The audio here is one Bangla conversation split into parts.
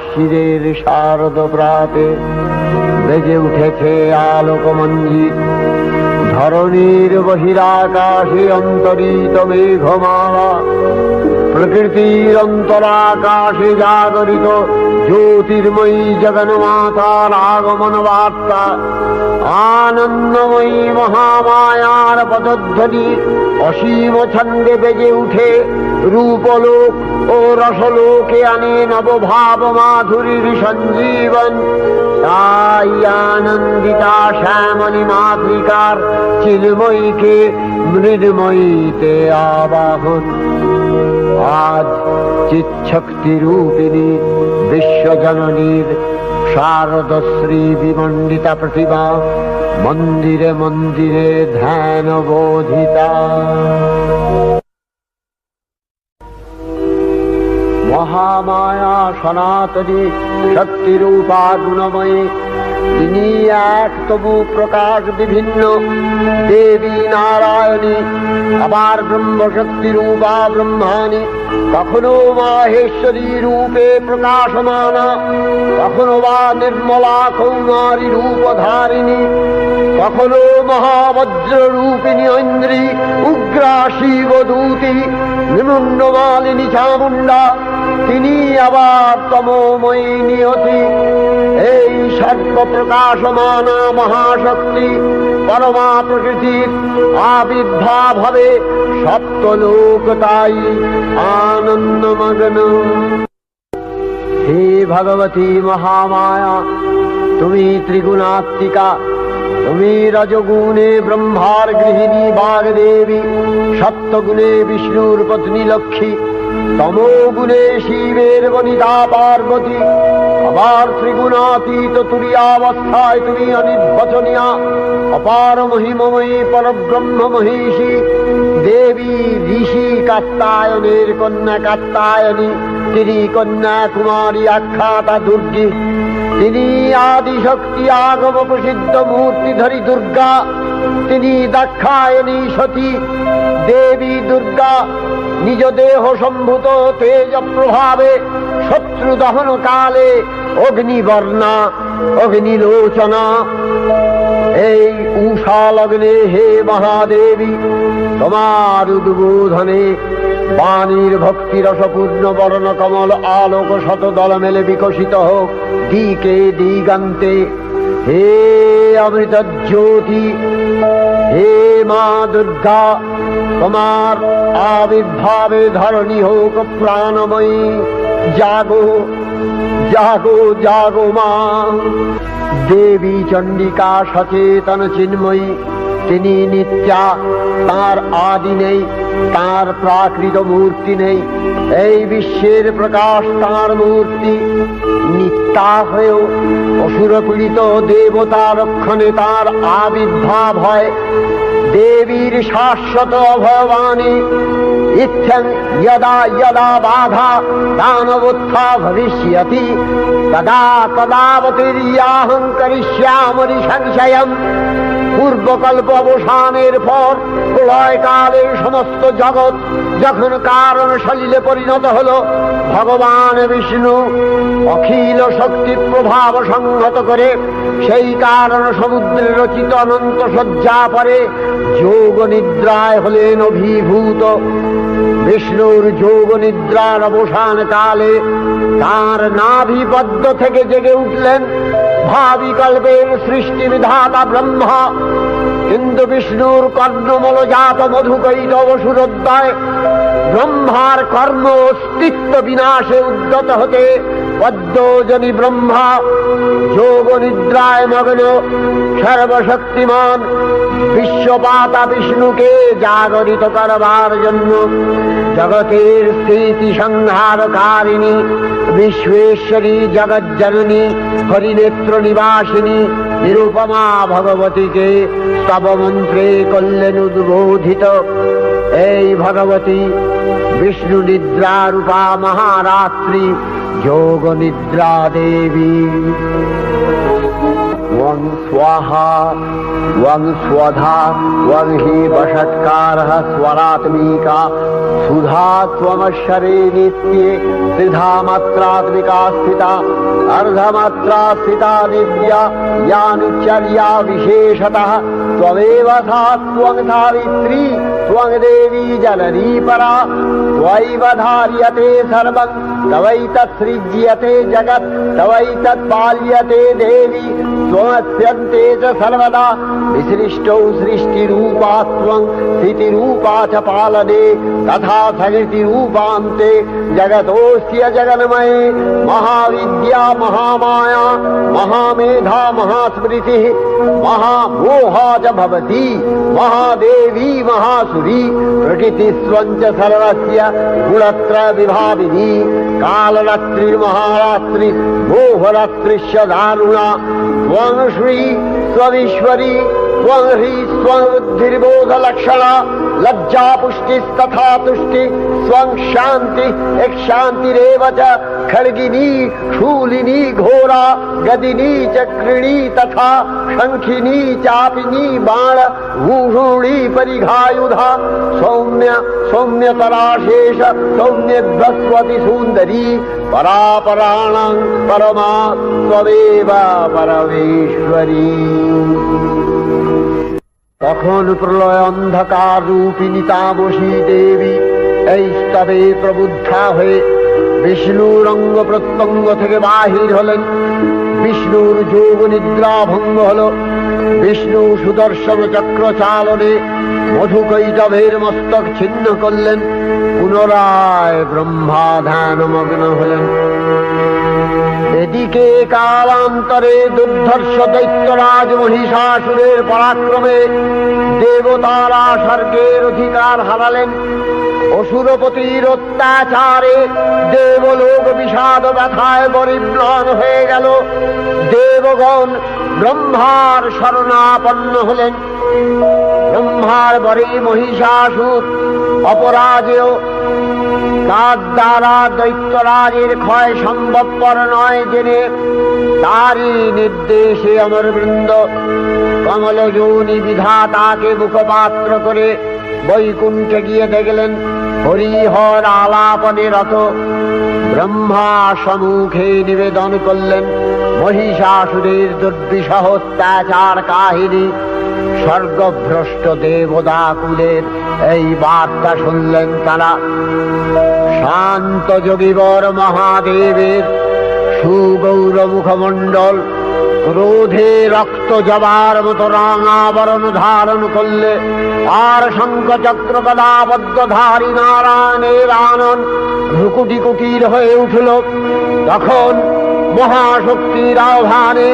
শিরের শারদ প্রাতে বেজে উঠেছে আলোকমঞ্জিত। ধরণীর বহিরাকাশে অন্তরিত মেঘমালা, প্রকৃতির অন্তরাকাশে জাগরিত জ্যোতির্ময়ী জগন্মাতার আগমন বার্তা। আনন্দময়ী মহামায়ার পদধ্বনি অসীম ছন্দে বেজে উঠে রূপলোক ও রসলোকে আনে নবভাব মাধুরীর সঞ্জীবন। তাই আনন্দিতা শ্যামলী মাতৃকার চিন্ময়ীকে মৃন্ময়ীতে আবাহন। আজ চিৎশক্তি রূপিণী বিশ্বজননীর শারদশ্রী বিমণ্ডিতা প্রতিমা মন্দিরে মন্দিরে ধ্যান বোধিতা। মহামায়া সনাতনী শক্তিরূপা গুণময়ী, তিনি এক তবু প্রকাশ বিভিন্ন দেবী নারায়ণী, আবার ব্রহ্মশক্তি রূপা ব্রহ্মাণী, কখনো মাহেশ্বরী রূপে প্রকাশমানা, কখনো বা নির্মলা কৌমারী রূপধারিণী, কখনো মহাবজ্র রূপিণী ঐন্দ্রী, উগ্রা শিবদূতী, নিমুন্নমালিনী চামুণ্ডা, তিনি আবার তমোময়ী নিয়তি। এই সর্বপ্রকাশমানা মহাশক্তি পরমা প্রকৃতির আবির্ভাব হবে সপ্তলোক তাই আনন্দমগ্ন। হে ভগবতী মহামায়া, তুমি ত্রিগুণাত্মিকা, তুমি রজগুণে ব্রহ্মার গৃহিণী বাগদেবী, সত্যগুণে বিষ্ণুর পত্নী লক্ষ্মী, তমোগুণে শিবের বনিতা পার্বতী, আবার ত্রিগুণাতীত তুরীয়াবস্থায় তুমি অনির্বচনীয়া অপার মহিমময়ী পরব্রহ্ম মহিষী দেবী। ঋষি কাত্যায়নের কন্যা কাত্যায়নী, তিনি কন্যা কুমারী আখ্যাতা দুর্গী, তিনি আদিশক্তি আগম প্রসিদ্ধ মূর্তিধরী দুর্গা, তিনি দাক্ষায়ণী সতী দেবী দুর্গা। নিজ দেহ সম্ভূত তেজ প্রভাবে শত্রু দহন কালে অগ্নিবর্ণা অগ্নিলোচনা। এই উষা লগ্নে হে মহাদেবী, তোমার উদ্বোধনে বাণীর ভক্তি রসপূর্ণ বর্ণ কমল আলোক শত দল মেলে বিকশিত হোক দিকে দিগান্তে। হে অমৃত জ্যোতি, হে মা দুর্গা, তোমার আবির্ভাবে ধরণী হোক প্রাণময়ী। জাগো জাগো জাগো মা। দেবী চণ্ডিকা সচেতন চিন্ময়ী, তিনি নিত্যা, তার আদি নেই, তার প্রাকৃত মূর্তি নেই। এই বিশ্বের প্রকাশ তার মূর্তি। নিত্যা হয়েও অসুরপীড়িত দেবতা রক্ষণে তার আবির্ভাব হয়। দেবীর শাশ্বত অভয়বাণী ইত্যং যদা যদা বাধা দানবোত্থা ভবিষ্যতি তদা তদাবতীর্যাহং করিষ্যামি সংশয়ম। পূর্বকল্প অবসানের পর প্রলয়কালে সমস্ত জগৎ যখন কারণ সলিলে পরিণত হল, ভগবান বিষ্ণু অখিল শক্তি প্রভাব সংহত করে সেই কারণ সমুদ্রে রচিত অনন্ত শয্যা পরে যোগ নিদ্রায় হলেন অভিভূত। বিষ্ণুর যোগ নিদ্রার অবসান কালে তার নাভিপদ্ম থেকে জেগে উঠলেন ভাবিকল্পের সৃষ্টি বিধাতা ব্রহ্মা। কিন্তু বিষ্ণুর কর্ণমলজাত মধুকৈটব সুরোদ্দয় ব্রহ্মার কর্ম অস্তিত্ব বিনাশে উদ্যত হতে পদ্মজনী ব্রহ্মা যোগ নিদ্রায় মগ্ন সর্বশক্তিমান বিশ্বপাতা বিষ্ণুকে জাগরিত করবার জন্য জগতের স্থিতি সংহারকারিণী বিশ্বেশ্বরী জগজ্জননী হরিনেত্র নিবাসিনী নিরুপমা ভগবতীকে স্তবমন্ত্রে করলেন উদ্বোধিত। এই ভগবতী বিষ্ণু নিদ্রা রূপা মহারাত্রি যোগ নিদ্রা দেবী। त्वं स्वाहा त्वं स्वधा त्वं हि वषट्कारः स्वरात्मिका सुधा त्वमक्षरे नित्ये त्रिधा मात्रात्मिका स्थिता अर्धमात्रा स्थिता दिव्या यानुचर्या विशेषतः त्वमेव सा त्वं सावित्री त्वं देवी जननी परा त्वयैव धार्यते सर्वं तवैतत्सृज्यते जगत् तवैतत्पाल्यते देवी त्वमस्यन्ते च सर्वदा विसृष्टौ सृष्टिरूपा त्वं स्थितिरूपा च पालने तथा सकृतिरूपान्ते जगतोऽस्य जगन्मये महाविद्या महामाया महामेधा महास्मृतिः महामोहा च भवति महादेवी महासुरी प्रकृतिस्त्वं च सर्वस्य गुणत्रय विभाविनी कालरात्रिर्महारात्रि मोहरात्रिश्च दारुणा त्वं श्री स्वमीश्वरी त्वं ह्री स्वबुद्धिर्बोधलक्षणा लज्जा पुष्टिस्तथा तुष्टि स्वं शान्ति एक शान्तिरेव च खड्गिनी शूलिनी घोरा गदिनी चक्रिणी तथा शंखिनी चापिनी बाण भूषुणी परिघायुधा सौम्य सौम्यतराशेष सौम्य बृहस्पति सुंदरी परापराणां परमा त्वमेव परमेश्वरी। তখন প্রলয় অন্ধকার রূপিণী তামসী দেবী এই স্তবে প্রবুদ্ধা হয়ে বিষ্ণুর অঙ্গ প্রত্যঙ্গ থেকে বাহির হলেন। বিষ্ণুর যোগ নিদ্রা ভঙ্গ হল। বিষ্ণু সুদর্শন চক্র চালনে মধুকৈটভের মস্তক ছিন্ন করলেন। পুনরায় ব্রহ্মা ধ্যানমগ্ন হলেন। এদিকে কালান্তরে দুর্ধর্ষ দৈত্যরাজ মহিষাসুরের পরাক্রমে দেবতারা স্বর্গের অধিকার হারালেন। অসুরপতির অত্যাচারে দেবলোক বিষাদ ব্যথায় পরিম্লান হয়ে গেল। দেবগণ ব্রহ্মার শরণাপন্ন হলেন। ব্রহ্মার বরে মহিষাসুর অপরাজেয় তার দ্বারা দৈত্যরাজের ক্ষয় সম্ভবপর নয় জেনে তারই নির্দেশে অমরবৃন্দ কমলযোনি বিধাতাকে মুখপাত্র করে বৈকুণ্ঠে গিয়ে দেখলেন হরিহর আলাপনে রত। ব্রহ্মা সম্মুখে নিবেদন করলেন মহিষাসুরের দুর্বিষহ অত্যাচার কাহিনী। স্বর্গভ্রষ্ট দেবদাকুলের এই বার্তা শুনলেন তারা। শান্ত যোগীবর মহাদেবের সুগৌর মুখমণ্ডল ক্রোধে রক্ত জবার মতো রাঙাবরণ ধারণ করলে আর শঙ্খ চক্র গদাবদ্ধধারী নারায়ণের আনন ভ্রুকুটি কুটির হয়ে উঠল। তখন মহাশক্তির আহ্বানে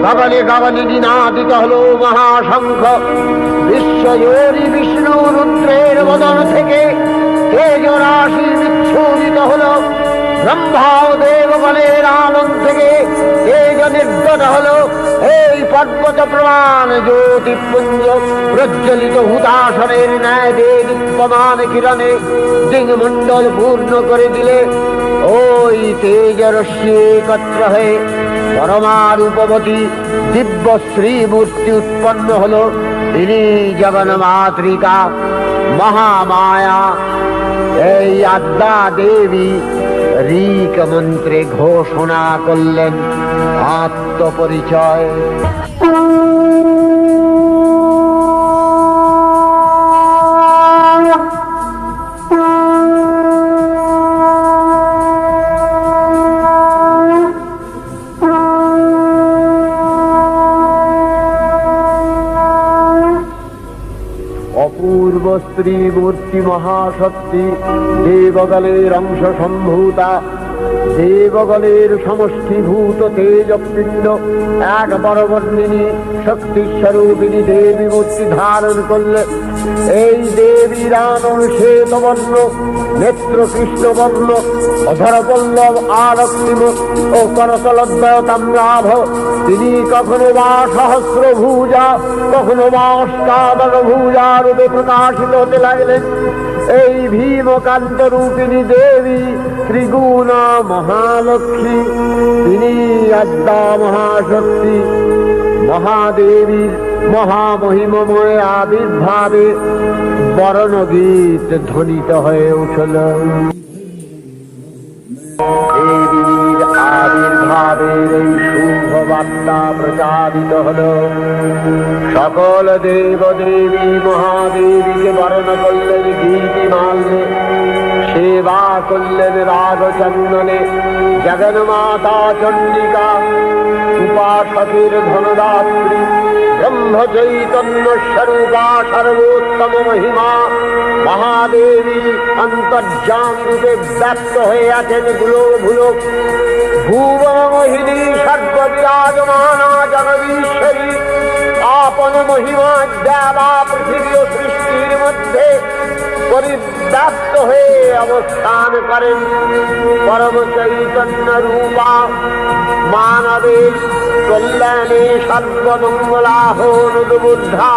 গগনে গগনে নিনাদিত হল মহাশঙ্খ। বিশ্বজোরি বিষ্ণু রুদ্রের বদন থেকে তেজ রাশি বিচ্ছুরিত হল। ব্রহ্মা ও দেবগণের আনন্দ থেকে তেজ নির্গত হল। এই পর্বত প্রমাণ জ্যোতিপুঞ্জ প্রজ্বলিত হুতাসনের ন্যায় দীপ্যমান কিরণে দিংমণ্ডল পূর্ণ করে দিলে ওই তেজ রশ্মি একত্র হয়ে পরমারূপবতী দিব্য শ্রীমূর্তি উৎপন্ন হল। তিনি জগন্মাতৃকা মহামায়া। এই আদ্যা দেবী ঋক মন্ত্রে ঘোষণা করলেন আত্মপরিচয়। অপূর্ব স্ত্রী মূর্তি মহাশক্তি দেবগণের অংশ সম্ভূতা। দেবগণের সমষ্টিভূত তেজপিণ্ড এক বরবর্ণিনী শক্তিস্বরূপিণী দেবী মূর্তি ধারণ করলে এই দেবীর আনন শ্বেতবর্ণ, নেত্র কৃষ্ণবর্ণ, অধরপল্লব আরক্তিম ও করতলদ্বয় তাম্রাভ। তিনি কখনো বা সহস্র ভুজা কখনো বা অষ্টাদশ ভুজা রূপে প্রকাশিত হতে লাগলেন। এই ভীমকান্ত রূপিণী দেবী ত্রিগুণা মহালক্ষ্মী। তিনি আদ্যা মহাশক্তি মহাদেবীর মহামহিমময় আবির্ভাবে বরণগীত ধ্বনিত হয়ে উঠল। দেবীর আবির্ভাবের এই শুভ বার্তা প্রচারিত হল। সকল দেব দেবী মহাদেবীকে বরণ করলেন গীতিমাল্যে, সেবা করলেন রাগচন্দনে। জগন্মাতা চণ্ডিকা উপাসকের ধনদাত্রী, ব্রহ্ম চৈতন্য স্বরূপা সর্বোত্তম মহিমা মহাদেবী অন্তর্যামী রূপে ব্যক্ত হয়ে আছেন গুলো ভুবন মোহিনী সর্ববিরাজমানা জগদীশ্বরী আপন মহিমা দেবা পৃথিবী ও সৃষ্টির মধ্যে পরিব্যাপ্ত হয়ে অবস্থান করেন। পরম চৈতন্য রূপা মানবের কল্যাণে সর্বমঙ্গলাহনুদ্বুদ্ধা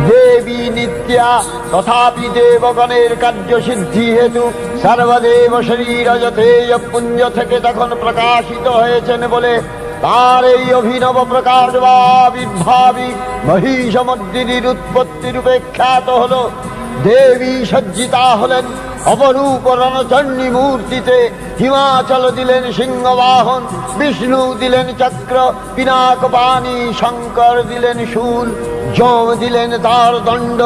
দেবী নিত্যা, তথাপি দেবগণের কার্যসিদ্ধি হেতু সর্বদেব শরীর যথেয় পুঞ্জ থেকে তখন প্রকাশিত হয়েছেন বলে তার এই অভিনব প্রকাশ বা আবির্ভাবী মহিষমর্দিনীর উৎপত্তি রূপে খ্যাত হল। দেবী সজ্জিতা হলেন অপরূপ রণচণ্ডী মূর্তিতে। হিমাচল দিলেন সিংহবাহন, বিষ্ণু দিলেন চক্র পিনাক পানি, শঙ্কর দিলেন শূল, যম দিলেন তার দণ্ড,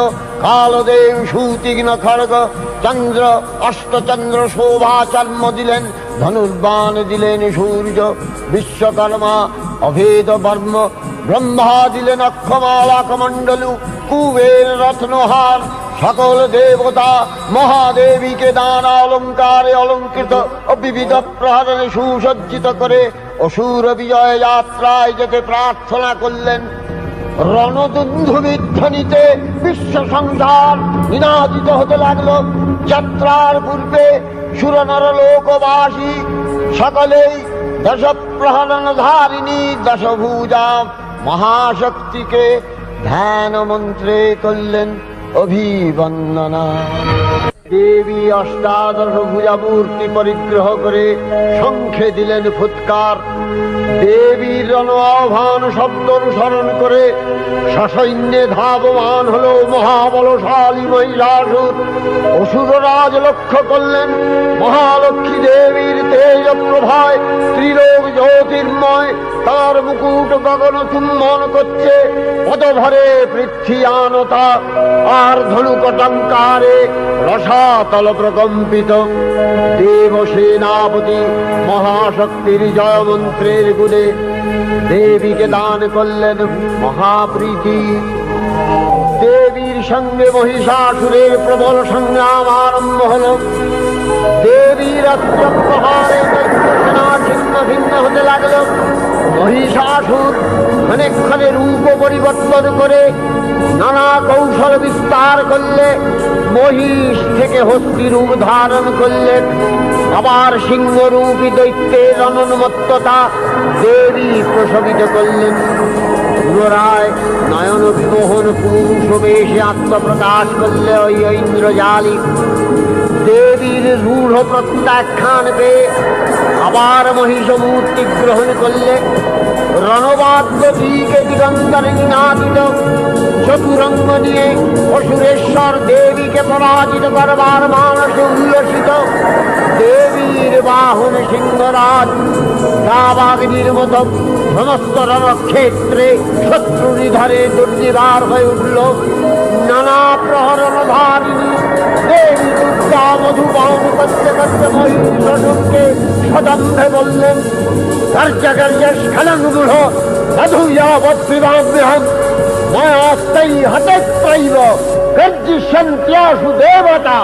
কালদেব সুতীক্ষ্ণ খড়গ, চন্দ্র অষ্টচন্দ্র শোভা চর্ম দিলেন, ধনুর্বাণ দিলেন সূর্য, বিশ্বকর্মা অভেদ বর্ম, ব্রহ্মা দিলেন অক্ষমালা কমণ্ডলু, কুবের রত্নহার। সকল দেবতা মহাদেবীকে নানা অলঙ্কারে অলঙ্কৃত ও বিবিধ প্রহরণে সুসজ্জিত করে অসুর বিজয় যাত্রায় যেতে প্রার্থনা করলেন। রণদুন্ধুবির ধ্বনিতে বিশ্ব সংসার নিনাদিত হতে লাগলো। যাত্রার পূর্বে সুরনর লোকবাসী সকলেই দশ প্রহরণ ধারিণী দশভুজা মহাশক্তিকে ধ্যান মন্ত্রে করলেন অভিবন্দনা। দেবী অষ্টাদশ ভুজা মূর্তি পরিগ্রহ করে শঙ্খে দিলেন ফুৎকার। দেবীর রণ আহ্বান শব্দ অনুসরণ করে সসৈন্যে ধাবমান হল মহাবলশালী মহিষাসুর। অসুররাজ লক্ষ্য করলেন মহালক্ষ্মী দেবীর তেজ প্রভায় ত্রিলোক জ্যোতির্ময়, তার মুকুট গগন চুম্বন করছে, পদভরে পৃথ্বীয়ানতা আর ধনুকটঙ্কারে রসাতল প্রকম্পিত। দেব সেনাপতি মহাশক্তির জয় মন্ত্রের গুণে দেবীকে দান করলেন মহাপ্রীতি। দেবীর সঙ্গে মহিষাসুরের প্রবল সংগ্রাম আরম্ভ হল। দেবীর অস্ত্র প্রহারে সেনা ছিন্ন ভিন্ন হতে লাগল। মহিষাসুর ক্ষণে রূপ পরিবর্তন করে নানা কৌশল বিস্তার করলে মহিষ থেকে হস্তি রূপ ধারণ করলেন। আবার সিংহরূপী দৈত্যের অনুন্মত্ততা দেবী প্রশমিত করলেন। পুনরায় নয়ন বিমোহন পুরুষ বেশে আত্মপ্রকাশ করলে ওই ইন্দ্রজালী। দেবীর রূঢ় প্রত্যাখ্যান পেয়ে আবার মহিষ মূর্তি গ্রহণ করলে। রণবাদ্য দিকে দিগন্তরে নিনাদিত চতুরঙ্গ নিয়ে অসুরেশ্বর দেবীকে পরাজিত করবার মানসে উল্লসিত। দেবীর বাহন সিংহরাজ দাবাগ্নির মতো সমস্ত রণক্ষেত্রে শত্রু নিধরে দুর্নিবার হয়ে উঠল। নানা প্রহরণ ধারিণী দেবী দুর্গা মধুপান করতে করতে মহিষাসুরকে সদম্ভে বললেন, কার্যকার্য স্খলন গূঢ় সাধুয়াবৎবিবাহ্যহম ময়াস্তাই হতত্রৈব গর্জিষ্যন্ত্যাসু দেবতা।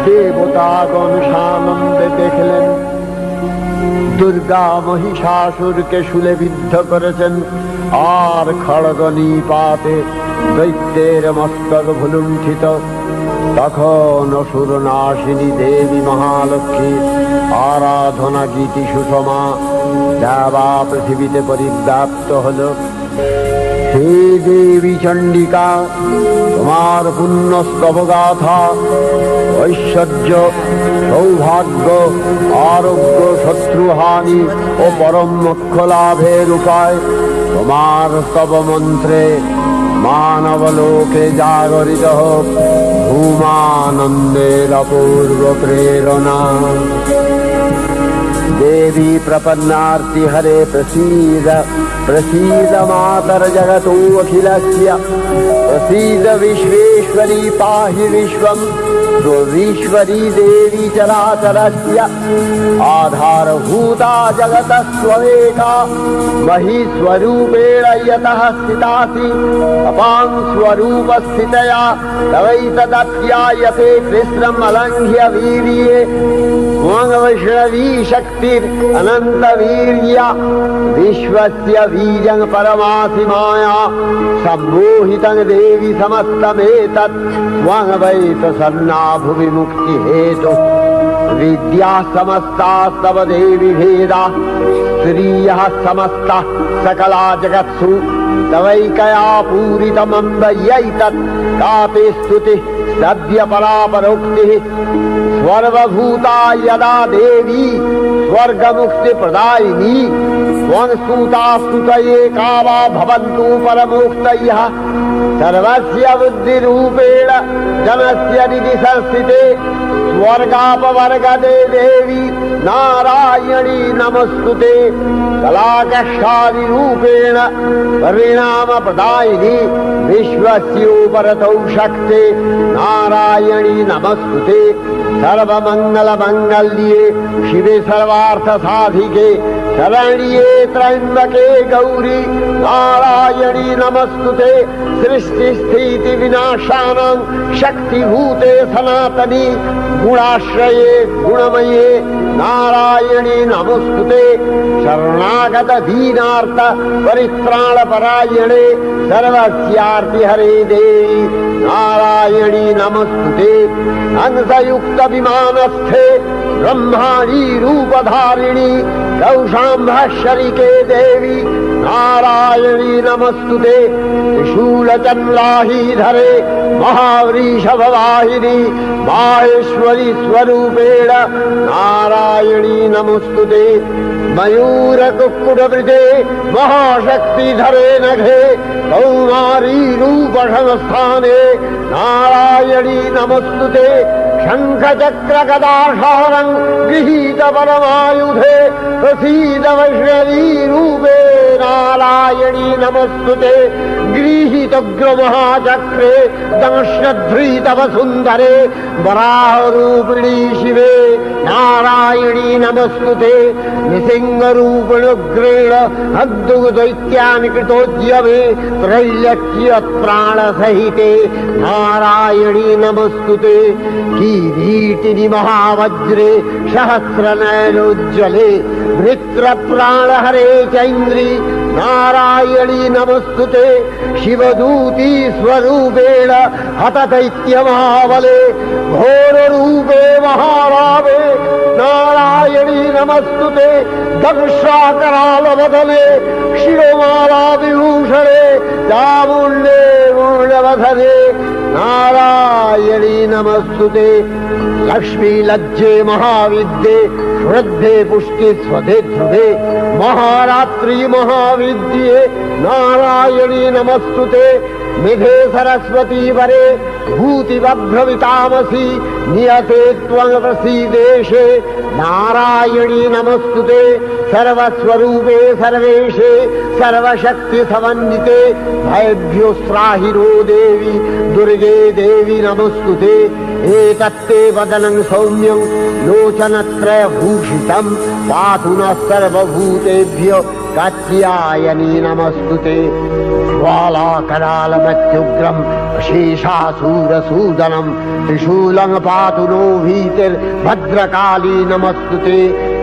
দেবতাগণ সানন্দে দেখলেন দুর্গা মহিষাসুরকে শুলে বিদ্ধ করেছেন, আর খড়গ নিপাতে দৈত্যের মস্তক ভুলুণ্ঠিত। তখন অসুর নাশিনী দেবী মহালক্ষ্মী আরাধনা গীতি সুষমা দেবা পৃথিবীতে পরিব্যাপ্ত হল। हे देवी चंडिका, তোমার পুণ্যস্তব গাথা, ঐশ্বর্য, সৌভাগ্য, আরোগ্য, শত্রুহানি ও পরম মোক্ষ লাভের উপায় তোমার স্তব মন্ত্রে মানবলোকে জাগরিত হোক ভূমানন্দের অপূর্ব প্রেরণা। देवी प्रपन्नार्ति हरे प्रसीद प्रसीद मातर जगतो अखिलस्य प्रसीद विश्वेश्वरी पाहि विश्वं विश्वरी देवी चराचरस्य आधारभूता जगतस्त्वमेका महीस्वरूपेण यतः स्थितासि अपां स्वरूपस्थितया तवैतदप्यायते कृष्णम् अलङ्घ्य वीर्ये वैष्णवी शक्तिर् अनंत वीर्य विश्वस्य बीजं परमासि माया सम्मोहितं देवी समस्तमेतत् त्वं वै प्रसन्ना भुवि मुक्ति हेतु विद्या समस्तास्तव देवी भेदा स्त्रियः समस्ता सकला जगत्सु तवैकया पूरितमम्ब यैतत् कापि स्तुतिः सद्य परापरोक्तिः सर्वभूता यदा देवी स्वर्गमुक्ति प्रदायिनी त्वं स्तुता स्तुतये का वा भवन्तु परमोक्तयः सर्वस्य बुद्धिरूपेण जनस्य हृदि संस्थिते स्वर्गापवर्गदे देवी नारायणी नमस्तुते कलाकक्षादिरूपेण परिणामप्रदायिनी विश्वस्योपरतौ शक्ते नारायणी नमस्तुते सर्वमङ्गलमङ्गल्ये शिवे सर्वार्थसाधिके शरण्ये त्र्यम्बके गौरी नारायणी नमस्तुते सृष्टिस्थितिविनाशानां शक्तिभूते सनातनी गुणाश्रये गुणमये नारायणी नमस्तुते शरणागत दीनार्थ परित्राणपरायणे सर्वस्यार्ति हरे देवी नारायणी नमस्तुते हंसयुक्त विमानस्थे ब्रह्माणी रूपधारिणी कौशाम्भशरिके देवी नारायणी नमस्तुते त्रिशूलचन्द्राहीधरे महावृषभवाहिनी माहेश्वरी स्वरूपेण नारायणी नमस्तुते मयूरकुक्कुटवृते महाशक्तिधरे नघे कौमारी रूपसंस्थाने नारायणी नमस्तुते शङ्खचक्रगदाशारं गृहीत परमायुधे प्रसीद वैष्णवी रूपे नारायणी नमस्तुते गृहीतोग्रमहाचक्रे दंशध्रीतवसुन्दरे वराहरूपिणी शिवे नारायणी नमस्तुते निसिंहरूपिणुग्रेण अद्दुग्दैत्यानि कृतोद्यमे त्रैलक्ष्यप्राणसहिते नारायणी नमस्तुते किरीटिनि महावज्रे सहस्रनयनोज्ज्वले वृत्रप्राणहरे चैन्द्री नारायणी नमस्तुते शिवदूती स्वरूपेण हतदैत्यमहाबले घोररूपे महारावे नारायणी नमस्तुते दंशाकरालवदने शिरोमाला विभूषणे चामुण्डे मूलवधने नारायणी नमस्तुते लक्ष्मी लज्जे महाविद्ये श्रद्धे पुष्टि स्वधे ध्रुवे महारात्रि महाविद्ये नारायणी नमस्तुते मेघे सरस्वती वरे भूतिवभ्रमितामसि नियते त्वं प्रसीदेशे नारायणी नमस्तुते सर्वस्वरूपे सर्वेशे सर्वशक्ति समन्विते भयभ्योस्त्राहिरो देवी दुर्गे देवी नमस्तुते एतत्ते वदनं सौम्यं लोचनत्रयभूषितं पातु नः सर्वभूतेभ्यो कात्यायनी नमस्तुते ज्वालाकरालमत्युग्रं शेषासूरसूदनं त्रिशूलं पातु नो भीतिर्भद्रकाली नमस्तुते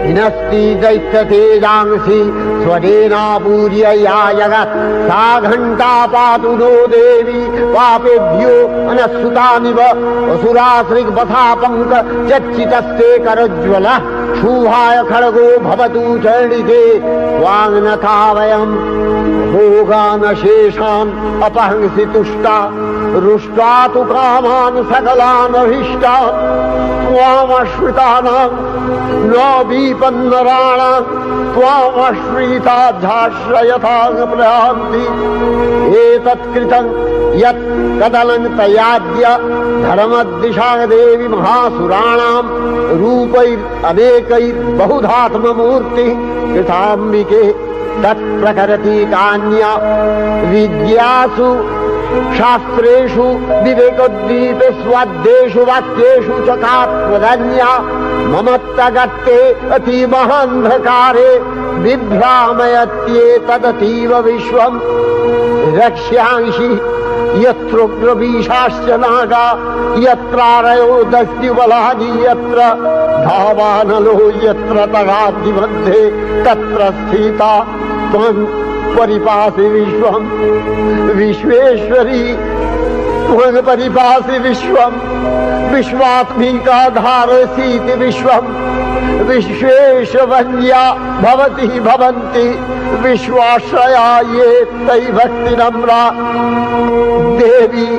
हिनस्ति दैत्यतेजांसि स्वदेनापूर्य या जगत् सा घण्टा पातु नो देवी पापेभ्यो अनस्सुतानिव असुराश्रिग्वथा चच्चितस्ते करज्वलः शूहाय खड्गो भवतु चण्डिते त्वाङ्नथा वयम् भोगान शेषान् अपहंसि तुष्टा रुष्टा तु कामान् सकलान् अभीष्टान् त्वामश्रितानां न विपन्नराणां त्वामश्रिताध्याश्रयतां प्रयान्ति एतत्कृतं यत् कदलं तयाद्य धर्मदिशा देवी महासुराणां रूपैरनेकैर्बहुधात्ममूर्तिः कृताम्बिके तत्प्रकरति कान्या विद्यासु शास्त्रेषु विवेकोद्दीपे स्वाद्येषु वाक्येषु च का प्रदन्या ममत्तगत्ते अतिमहान्धकारे बिभ्रामयत्येतदतीव विश्वम् रक्ष्यांसि यत्रोग्रवीशाश्च नागा यत्रारयो दस्युबलानि यत्र धावानलो यत्र तगाब्धिमध्ये तत्र स्थिता त्वं परिपासि विश्वं विश्वेश्वरी त्वं परिपासि विश्वं विश्वात्मिका धारसीति विश्वं विश्वेशवन्या भवति भवन्ति विश्वाश्रया ये तै भक्तिनम्रा देवी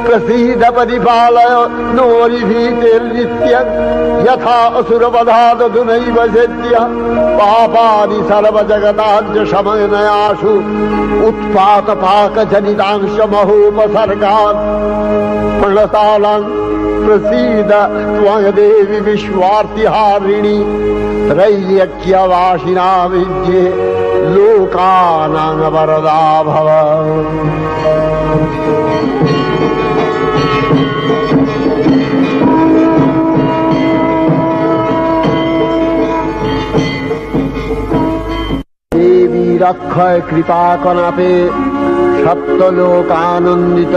प्रसीद परिपालय नोरिभीतिर्नित्यं यथा असुरवधादधुनैव सेद्य पापानि सर्वजगताञ्च शमनयासु उत्पातपाकजनितांश महोपसर्गान् प्रणतालां प्रसीद त्वं देवी विश्वार्तिहारिणी त्रैलोक्यवासिना विद्ये लोकानां वरदा भव। देवी रक्षय कृपा कनापे सप्तलोकानंदित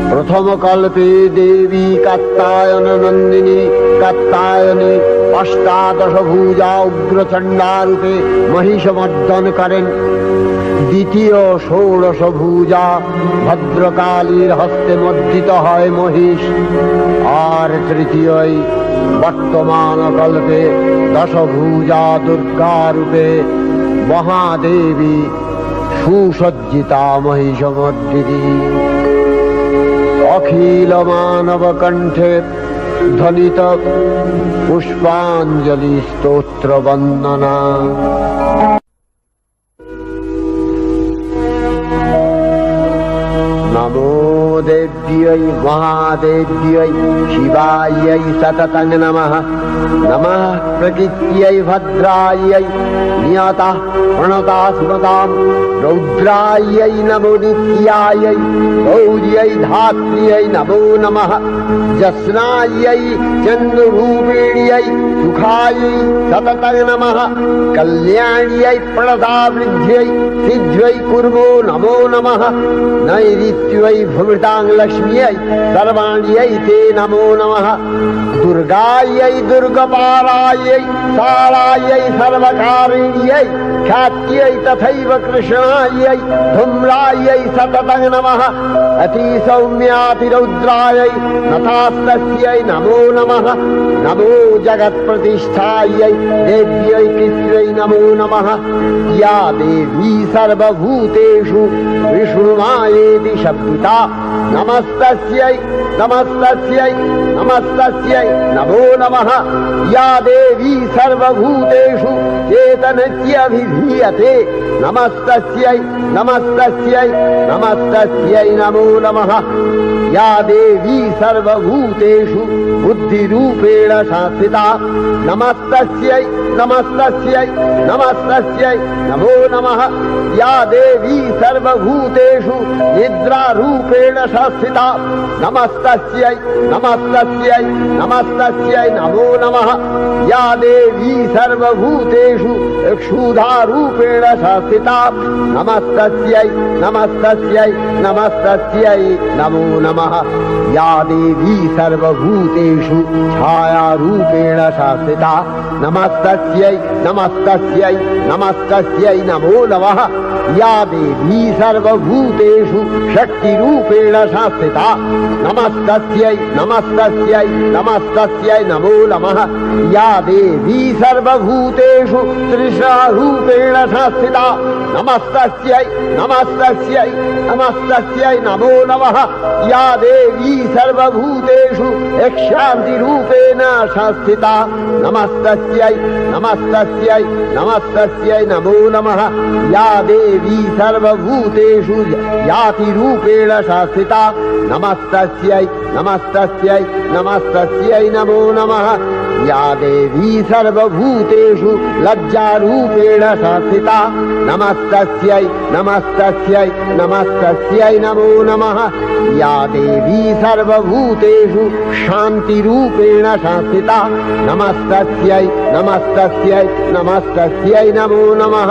प्रथम कल्पे देवी कात्यायन नंदिनी कात्यायने अष्टादश भुजा उग्रचंडा रूपे महिषमर्दन करें द्वितीय षोडश भुजा भद्रकालीर हस्ते मर्दित है महिष और तृतीय वर्तमान कल्पे दश भुजा दुर्गा रूपे महादेवी सुसज्जिता महिषमर्दिनी अखिल मानव कंठे ध्वनित पुष्पांजलि स्तोत्र वंदना। नमो देव्यै महादेव्यै शिवायै सततं नमः। नमः प्रकृत्यै भद्रायै नियतः प्रणता स्मतां रौद्रायै नमो नित्यायै गौर्यै धात्र्यै नमो नमः। जस्नायै चन्द्ररूपिण्यै सुखायै सततं नमः। कल्याण्यै प्रणतावृद्ध्यै सिद्ध्यै कुर्मो नमो नमः। नैऋत्यै भृतां लक्ष्म्यै सर्वाण्यै ते नमो नमः। दुर्गायै दुर्गपारायै शालायै सर्वकारिण्यै ख्यात्यै तथैव कृष्णायै धूम्रायै सततं नमः। अतिसौम्यातिरौद्रायै नतास्तस्यै नमो नमः। नमो जगत्प्रतिष्ठायै देव्यै कृत्यै नमो नमः। या देवी सर्वभूतेषु विष्णुमायेति शब्दिता नमस्तस्यै नमस्तस्यै नमस्तस्यै नमो नमः। या देवी सर्वभूतेषु चेतनस्यभिधीयते नमस्तस्यै नमस्तस्यै नमस्तस्यै नमो नमः। या देवी सर्वभूतेषु बुद्धिरूपेण संस्थिता नमस्तस्यै नमस्तस्यै नमस्तस्यै नमो नमः। या देवी सर्वभूतेषु निद्रारूपेण संस्थिता नमस्तस्यै नमस्तस्यै नमस्तस्यै नमो नमः। या देवी सर्वभूतेषु क्षुधारूपेण संस्थिता नमस्तस्यै नमस्तस्यै नमस्तस्यै नमो नमः। या देवी सर्वभूतेषु छायारूपेण संस्थिता नमस्तस्यै नमस्तस्यै नमस्तस्यै नमो नमः। या देवी सर्वभूतेषु शक्तिरूपेण रूपेण संस्थिता नमस्तस्यै नमस्तस्यै नमस्तस्यै नमो नमः या देवी सर्वभूतेषु तृष्णारूपेण संस्थिता नमस्तस्यै नमस्तस्यै नमस्तस्यै नमो नमः या देवी सर्वभूतेषु शान्तिरूपेण संस्थिता नमस्तस्यै नमस्तस्यै नमस्तस्यै नमो नमः या देवी सर्वभूतेषु यातिरूपेण संस्थिता नमस्तस्यै नमस्तस्यै नमस्तस्यै नमो नमः या देवी सर्वभूतेषु लज्जारूपेण संस्थिता नमस्तस्यै नमस्तस्यै नमस्तस्यै नमो नमः या देवी सर्वभूतेषु शान्तिरूपेण संस्थिता नमस्तस्यै नमस्तस्यै नमस्तस्यै नमो नमः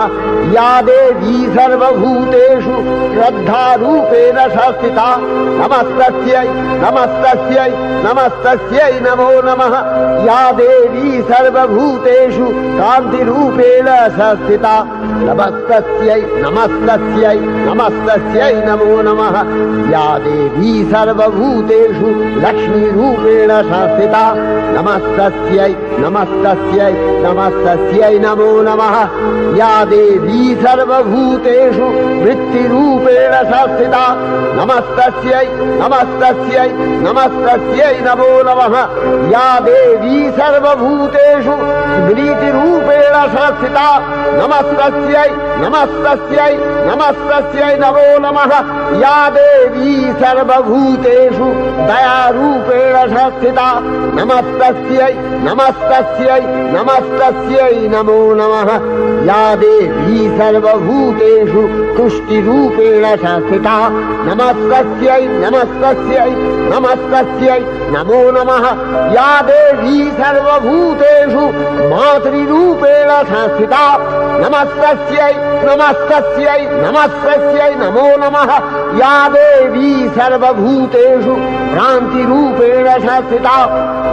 या देवी सर्वभूतेषु श्रद्धारूपेण संस्थिता नमस्तस्यै नमस्तस्यै नमस्तस्यै नमो नमः या देवी सर्वभूतेषु कान्तिरूपेण संस्थिता नमस्तस्यै नमस्तस्यै नमस्तस्यै नमो नमः या देवी सर्वभूतेषु लक्ष्मीरूपेण संस्थिता नमस्तस्यै नमस्तस्यै नमस्तस्यै नमो नमः या देवी सर्वभूतेषु वृत्तिरूपेण संस्थिता नमस्तस्यै नमस्तस्यै नमस्तस्यै नमो नमः या देवी सर्वभूतेषु स्मृतिरूपेण संस्थिता नमस्तस्यै नमस्तस्यै नमस्तस्यै नमो नमः या देवी सर्वभूतेषु दयारूपेण संस्थिता नमस्तस्यै नमस्तस्यै नमस्तस्यै नमो नमः या देवी सर्वभूतेषु तुष्टिरूपेण संस्थिता नमस्तस्यै नमस्तस्यै नमस्तस्यै नमो नमः या देवी सर्वभूतेषु मातृरूपेण संस्थिता नमस्तस्यै नमस्तस्यै नमस्तस्यै नमो नमः या देवी सर्वभूतेषु भ्रान्तिरूपेण संस्थिता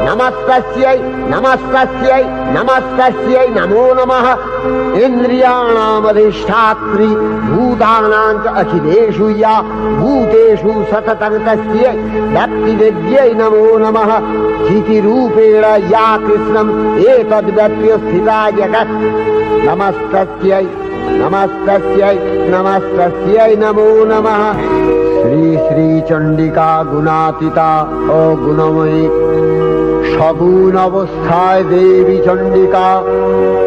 नमस्तस्यै नमस्तस्यै नमस्तस्यै नमो नमः इन्द्रियाणामधिष्ठात्री भूतानां च अखिलेषु या भूतेषु सततं तस्यै भक्तिदेव्यै नमो नमः स्थितिरूपेण या कृष्णम् एतद्व्यप्य स्थिता जगत् नमस्तस्यै नमस्तस्यै नमस्तस्यै नमो नमः श्री श्री चंडिका गुणातीता ओ गुणमयी सगुण अवस्थाय देवी चंडिका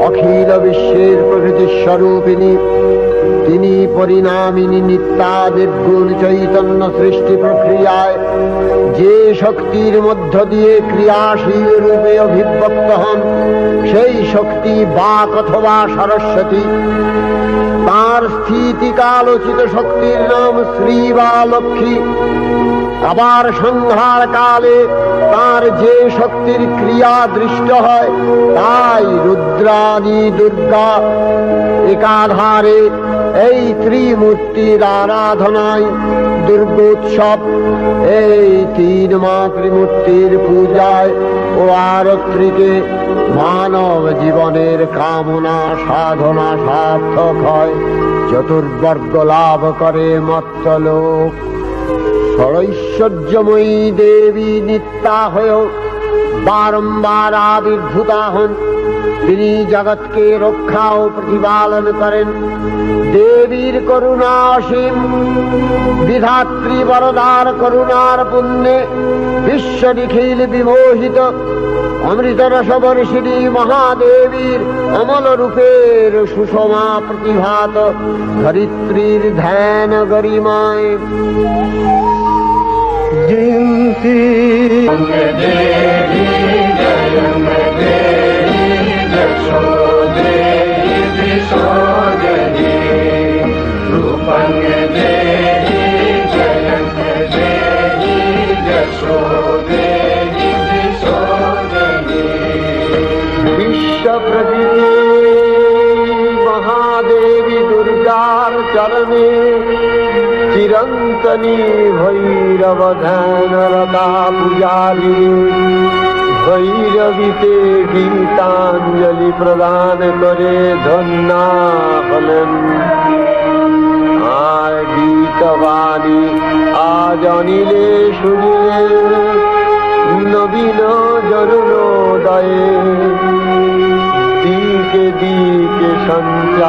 अखिल विश्वेर प्रकृति स्वरूपिणी তিনি পরিণামিনী নিত্যা নির্গুণ চৈতন্য সৃষ্টি প্রক্রিয়ায় যে শক্তির মধ্য দিয়ে ক্রিয়াশীল রূপে অভিব্যক্ত হন সেই শক্তি বাক অথবা সরস্বতী। তার স্থিতিকালোচিত শক্তির নাম শ্রী বা লক্ষ্মী। আবার সংহার কালে তার যে শক্তির ক্রিয়া দৃষ্ট হয় তাই রুদ্রাণী দুর্গা। একাধারে এই ত্রিমূর্তির আরাধনায় দুর্গোৎসব, এই তিন মাতৃমূর্তির পূজায় ও আরত্রিকে মানব জীবনের কামনা সাধনা সার্থক হয়, চতুর্বর্গ লাভ করে মর্ত্যলোক। ষড়ৈশ্বর্যময়ী দেবী নিত্যা হয়েও বারম্বার আবির্ভূতা হন। তিনি জগৎকে রক্ষা ও প্রতিপালন করেন। দেবীর করুণা অসীম। বিধাত্রী বরদার করুণার পুণ্যে বিশ্ব নিখিল বিমোহিত। অমৃত রসবর্ষিণী মহাদেবীর অমল রূপের সুষমা প্রতিভাত ধরিত্রীর ধ্যান গরিমায় জয়ন্তী দেবী বিশ্ব প্রকৃতি মহাদেবী দুর্গার চরণে চিরন্তনী ভৈরব ধ্যানরতা পূজারী ভৈরবীতে গীতাঞ্জলি প্রদান করে ধন্যা হলেন। আর গীত বাণী আজ অনিলে শুনিলে নবীন জরুণোদয়ে দিকে দিকে সঞ্চারিত